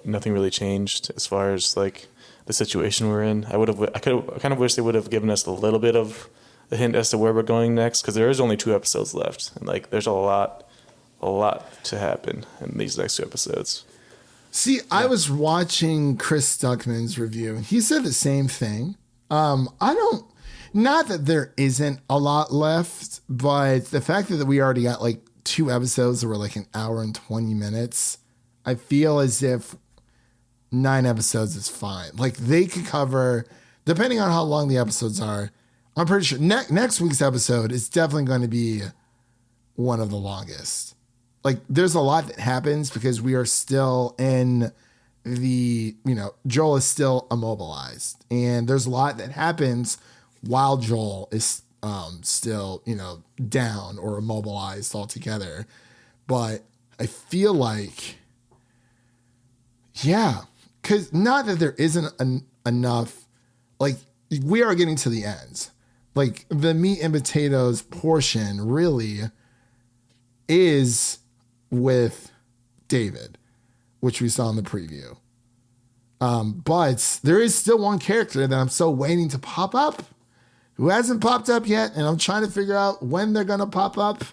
Nothing really changed as far as like the situation we're in. I kind of wish they would have given us a little bit of a hint as to where we're going next, because there is only 2 episodes left, and like there's a lot to happen in these next 2 episodes. See, yeah. I was watching Chris Stuckman's review, and he said the same thing. Not that there isn't a lot left, but the fact that we already got like 2 episodes that were like an hour and 20 minutes, I feel as if 9 episodes is fine. Like they could cover, depending on how long the episodes are. I'm pretty sure next week's episode is definitely going to be one of the longest. Like there's a lot that happens because we are still in Joel is still immobilized, and there's a lot that happens while Joel is still, down or immobilized altogether. But I feel like, because not that there isn't enough, like we are getting to the end. Like the meat and potatoes portion really is with David, which we saw in the preview. But there is still one character that I'm still waiting to pop up, who hasn't popped up yet, and I'm trying to figure out when they're going to pop up,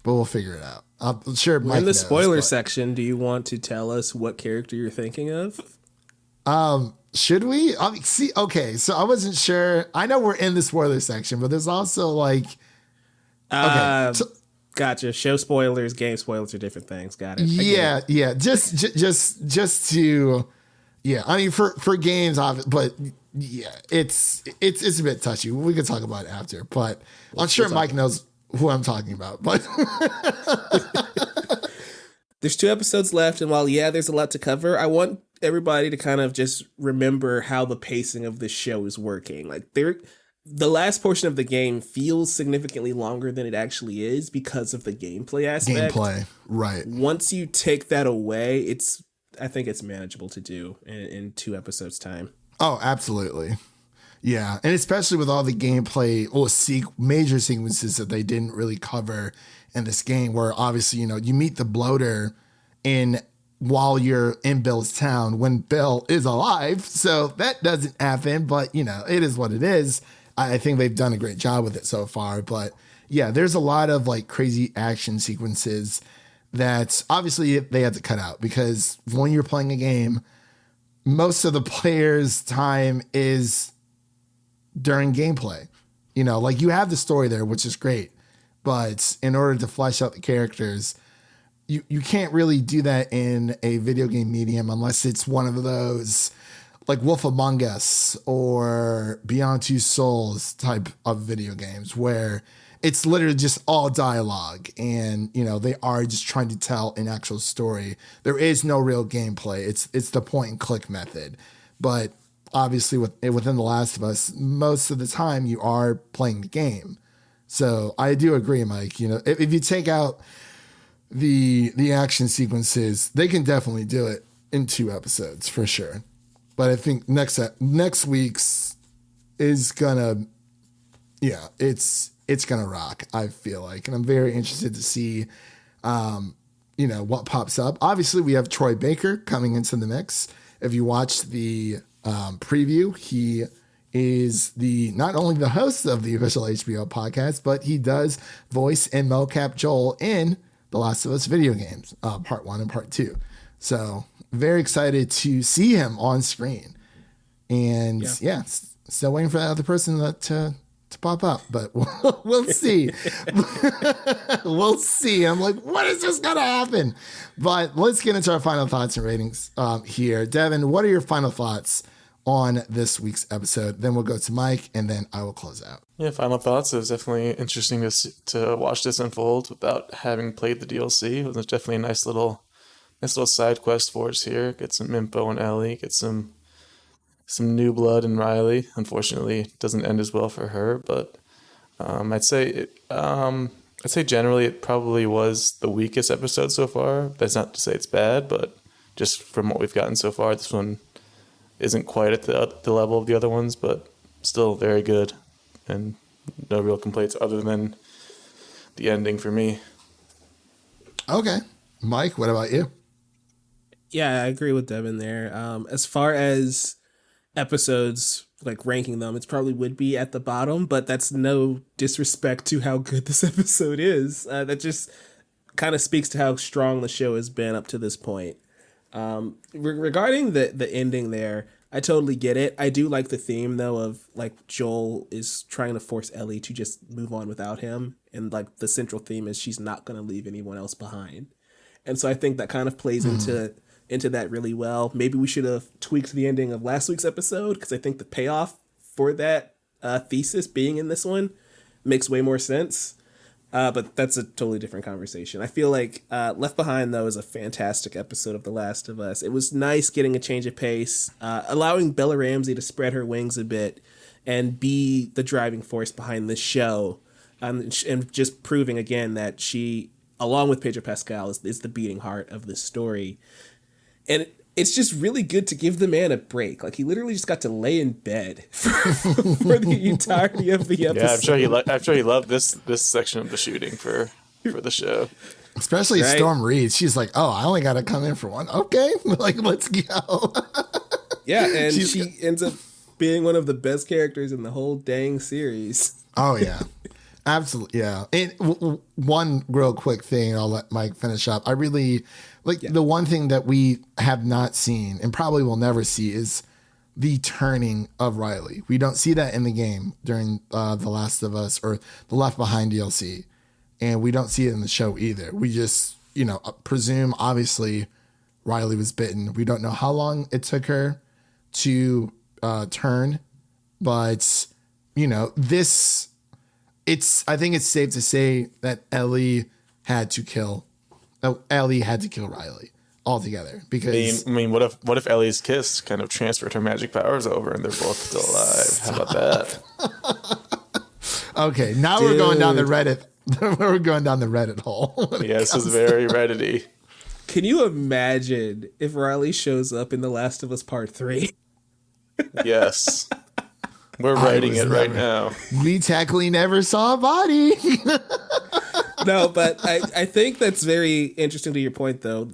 but we'll figure it out. I'm sure Mike in the knows, spoiler section, do you want to tell us what character you're thinking of? Should we? See, okay, so I wasn't sure. I know we're in the spoiler section, but there's also like... Okay, gotcha. Show spoilers, game spoilers are different things. Got it. Yeah. Just to... Yeah, I mean, for games, but yeah, it's a bit touchy. We could talk about it after, but I'm sure Mike knows who I'm talking about. But there's 2 episodes left, and while there's a lot to cover, I want everybody to kind of just remember how the pacing of this show is working. Like the last portion of the game feels significantly longer than it actually is because of the gameplay aspect. Right. Once you take that away, I think it's manageable to do in 2 episodes time. Oh, absolutely. Yeah. And especially with all the gameplay or major sequences that they didn't really cover in this game, where obviously, you meet the bloater while you're in Bill's town when Bill is alive. So that doesn't happen, but it is what it is. I think they've done a great job with it so far, but yeah, there's a lot of like crazy action sequences that obviously they had to cut out, because when you're playing a game, most of the player's time is during gameplay. Like you have the story there, which is great, but in order to flesh out the characters, you can't really do that in a video game medium unless it's one of those like Wolf Among Us or Beyond Two Souls type of video games where it's literally just all dialogue and, they are just trying to tell an actual story. There is no real gameplay. It's the point and click method. But obviously within The Last of Us, most of the time you are playing the game. So I do agree, Mike. If you take out the action sequences, they can definitely do it in 2 episodes for sure. But I think next week's is gonna, it's gonna rock, I feel like, and I'm very interested to see, what pops up. Obviously, we have Troy Baker coming into the mix. If you watch the preview, he is not only the host of the official HBO podcast, but he does voice and mocap Joel in The Last of Us video games, part 1 and part 2. So very excited to see him on screen. And still waiting for that other person to pop up, but we'll see. We'll see. I'm like, what is this going to happen? But let's get into our final thoughts and ratings here. Devin, what are your final thoughts on this week's episode? Then we'll go to Mike, and then I will close out. Yeah, final thoughts. It was definitely interesting to watch this unfold without having played the DLC. It was definitely a nice little side quest for us here. Get some info on Ellie. Get some new blood in Riley. Unfortunately, it doesn't end as well for her. But I'd say generally it probably was the weakest episode so far. That's not to say it's bad, but just from what we've gotten so far, this one isn't quite at the level of the other ones, but still very good, and no real complaints other than the ending for me. Okay, Mike, what about you? Yeah, I agree with Devin there. As far as episodes, like ranking them, it probably would be at the bottom, but that's no disrespect to how good this episode is. That just kind of speaks to how strong the show has been up to this point. Regarding the ending there, I totally get it. I do like the theme though of like Joel is trying to force Ellie to just move on without him, and like the central theme is she's not going to leave anyone else behind. And so I think that kind of plays into that really well. Maybe we should have tweaked the ending of last week's episode, because I think the payoff for that thesis being in this one makes way more sense. But that's a totally different conversation. I feel like Left Behind, though, is a fantastic episode of The Last of Us. It was nice getting a change of pace, allowing Bella Ramsey to spread her wings a bit and be the driving force behind this show, and just proving again that she, along with Pedro Pascal, is the beating heart of this story. And it's just really good to give the man a break. Like, he literally just got to lay in bed for the entirety of the episode. Yeah, I'm sure he loved this section of the shooting for the show. Especially right? Storm Reed. She's like, oh, I only got to come in for one. Okay, like, let's go. Yeah, and she ends up being one of the best characters in the whole dang series. Oh, yeah. Absolutely, yeah. And one real quick thing, I'll let Mike finish up. I really the one thing that we have not seen and probably will never see is the turning of Riley. We don't see that in the game during The Last of Us or the Left Behind DLC, and we don't see it in the show either. We just, presume obviously Riley was bitten. We don't know how long it took her to turn, but you know, I think it's safe to say that Ellie had to kill Riley altogether, because I mean, what if Ellie's kiss kind of transferred her magic powers over and they're both still alive? How about that? Okay, now we're going down the Reddit. We're going down the Reddit hole. Yeah, this is very Reddit-y. Can you imagine if Riley shows up in The Last of Us Part 3? Yes. We're writing it right now. We technically never saw a body. No, but I think that's very interesting to your point, though.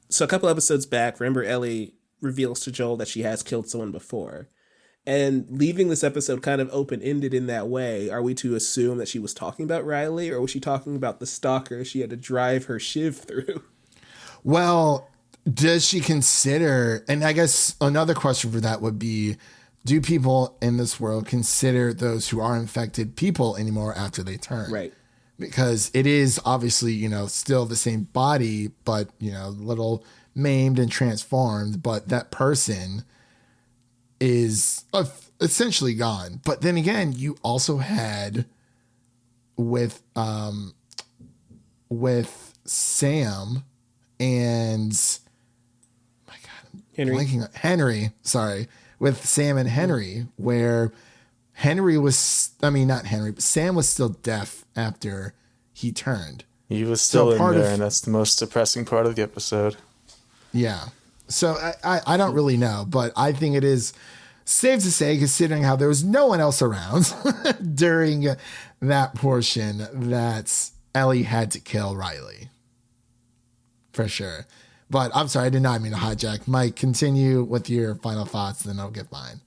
So a couple episodes back, remember Ellie reveals to Joel that she has killed someone before. And leaving this episode kind of open-ended in that way, are we to assume that she was talking about Riley, or was she talking about the stalker she had to drive her shiv through? Well, does she consider, and I guess another question for that would be, do people in this world consider those who are infected people anymore after they turn? Right. Because it is obviously, you know, still the same body, but, you know, a little maimed and transformed, but that person is essentially gone. But then again, you also had with Sam and my God, Henry, sorry, with Sam and Henry, where Henry was, I mean, not Henry, but Sam was still deaf after he turned. He was still in there, and that's the most depressing part of the episode. Yeah. So I don't really know, but I think it is safe to say, considering how there was no one else around during that portion, that Ellie had to kill Riley. For sure. But I'm sorry, I did not mean to hijack. Mike, continue with your final thoughts, then I'll get mine.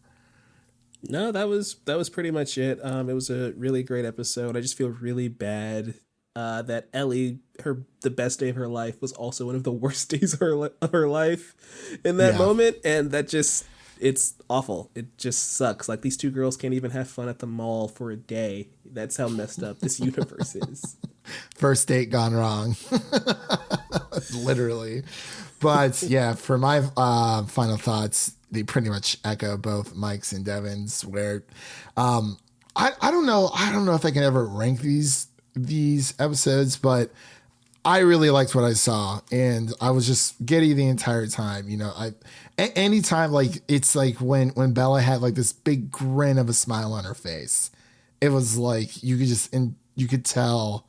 No, that was pretty much it. It was a really great episode. I just feel really bad that Ellie, the best day of her life, was also one of the worst days of her life in that moment, and that just, it's awful. It just sucks. Like, these two girls can't even have fun at the mall for a day. That's how messed up this universe is. First date gone wrong. Literally. But yeah, for my final thoughts, they pretty much echo both Mike's and Devin's, where I don't know if I can ever rank these episodes, but I really liked what I saw, and I was just giddy the entire time. You know, anytime, like, it's like when Bella had like this big grin of a smile on her face, it was like you could tell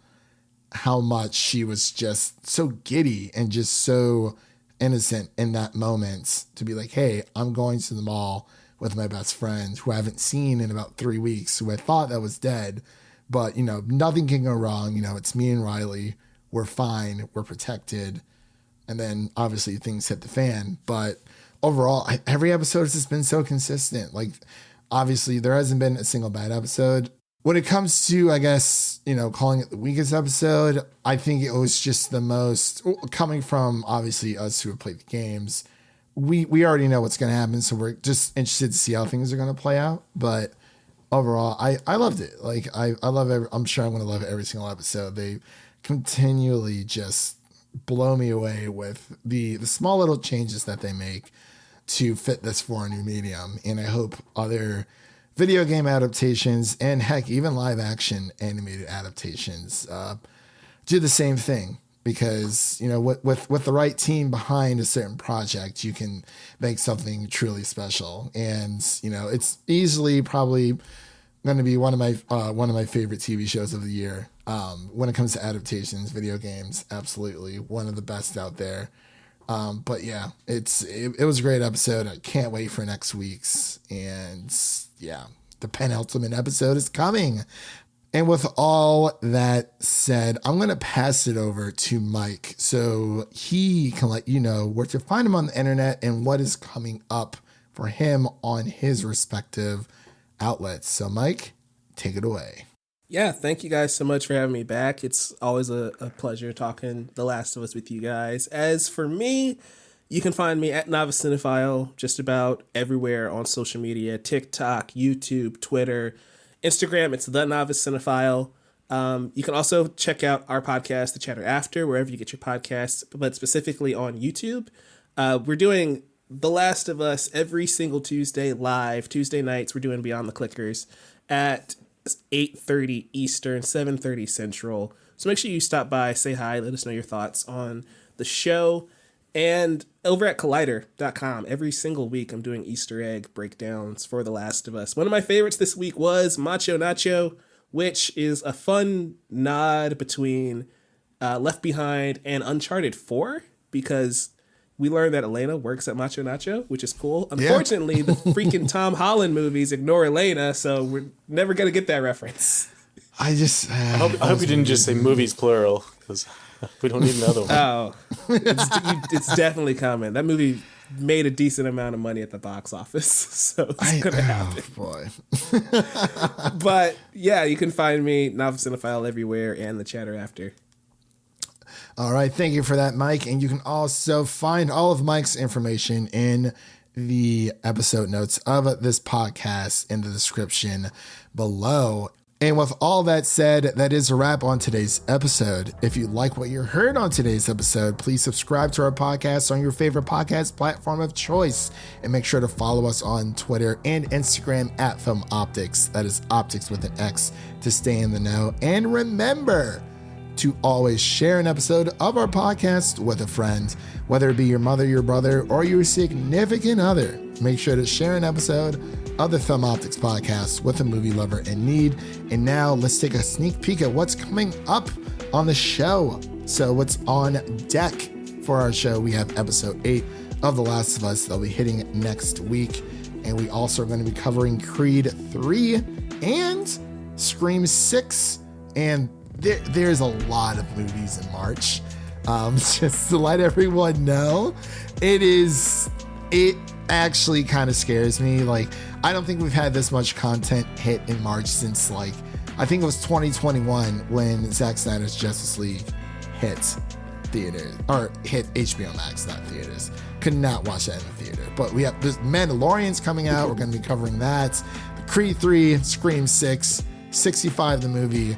how much she was just so giddy and just so innocent in that moment, to be like, hey, I'm going to the mall with my best friend who I haven't seen in about 3 weeks, who I thought that was dead, but, you know, nothing can go wrong. You know, it's me and Riley. We're fine. We're protected. And then obviously things hit the fan. But overall, every episode has just been so consistent. Like, obviously there hasn't been a single bad episode. When it comes to, I guess, you know, calling it the weakest episode, I think it was just the most, coming from obviously us who have played the games, we already know what's going to happen, so we're just interested to see how things are going to play out. But overall, I loved it. Like, I love I'm sure I'm going to love every single episode. They continually just blow me away with the small little changes that they make to fit this for a new medium. And I hope other video game adaptations, and heck, even live action animated adaptations do the same thing, because, you know, with the right team behind a certain project, you can make something truly special. And, you know, it's easily probably going to be one of my favorite TV shows of the year. When it comes to adaptations, video games, absolutely one of the best out there. But yeah, it was a great episode. I can't wait for next week's. And yeah, the penultimate episode is coming. And with all that said, I'm going to pass it over to Mike so he can let you know where to find him on the internet and what is coming up for him on his respective outlets. So Mike, take it away. Yeah, thank you guys so much for having me back. It's always a pleasure talking The Last of Us with you guys. As for me, you can find me at Novice Cinephile just about everywhere on social media: TikTok, YouTube, Twitter, Instagram. It's The Novice Cinephile. You can also check out our podcast, The Chatter After, wherever you get your podcasts, but specifically on YouTube. We're doing The Last of Us every single Tuesday live. Tuesday nights we're doing Beyond the Clickers at 8:30 Eastern, 7:30 Central. So make sure you stop by, say hi, let us know your thoughts on the show. And over at collider.com, every single week I'm doing Easter egg breakdowns for The Last of Us. One of my favorites this week was Macho Nacho, which is a fun nod between Left Behind and Uncharted 4, because we learned that Elena works at Macho Nacho, which is cool. Unfortunately, the freaking Tom Holland movies ignore Elena, so we're never going to get that reference. I hope you didn't just say movies plural, because we don't need another one. Oh, it's definitely coming. That movie made a decent amount of money at the box office, so it's going to happen. Oh, boy. But yeah, you can find me, Novice Cinephile, everywhere, and the Chatter After. All right. Thank you for that, Mike. And you can also find all of Mike's information in the episode notes of this podcast in the description below. And with all that said, that is a wrap on today's episode. If you like what you heard on today's episode, please subscribe to our podcast on your favorite podcast platform of choice. And make sure to follow us on Twitter and Instagram at Film Optix. That is Optix with an X, to stay in the know. And remember to always share an episode of our podcast with a friend, whether it be your mother, your brother, or your significant other. Make sure to share an episode of the Film Optix podcast with a movie lover in need. And now let's take a sneak peek at what's coming up on the show. So what's on deck for our show? We have episode 8 of The Last of Us that'll be hitting next week. And we also are going to be covering Creed 3 and Scream 6. And there's a lot of movies in March. Just to let everyone know, it actually kind of scares me. Like, I don't think we've had this much content hit in March since, like, I think it was 2021 when Zack Snyder's Justice League hit theater, or hit HBO Max, not theaters. Could not watch that in the theater. But we have this Mandalorian's coming out. We're going to be covering that. Creed 3, Scream 6, 65 the movie.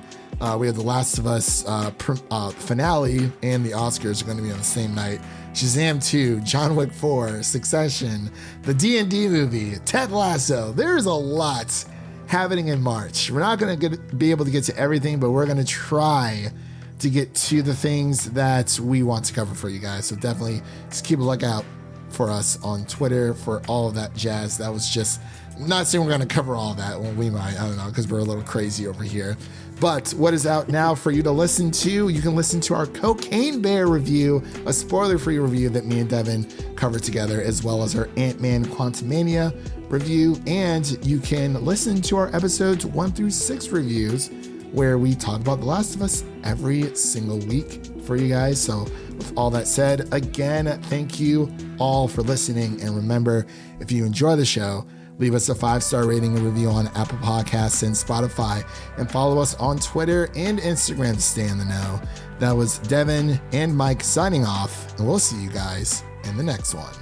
We have The Last of Us finale, and the Oscars are going to be on the same night. Shazam 2, John Wick 4, Succession, the D&D movie, Ted Lasso. There's a lot happening in March. We're not going to be able to get to everything, but we're going to try to get to the things that we want to cover for you guys. So definitely just keep a lookout for us on Twitter for all of that jazz. That was just, not saying we're going to cover all that. Well, we might, I don't know, because we're a little crazy over here. But what is out now for you to listen to? You can listen to our Cocaine Bear review, a spoiler-free review that me and Devin covered together, as well as our Ant-Man Quantumania review. And you can listen to our episodes 1 through 6 reviews, where we talk about The Last of Us every single week for you guys. So with all that said, again, thank you all for listening. And remember, if you enjoy the show, leave us a 5-star rating and review on Apple Podcasts and Spotify, and follow us on Twitter and Instagram to stay in the know. That was Devin and Mike signing off, and we'll see you guys in the next one.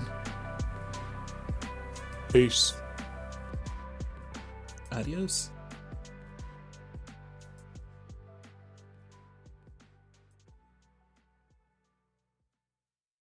Peace. Adios.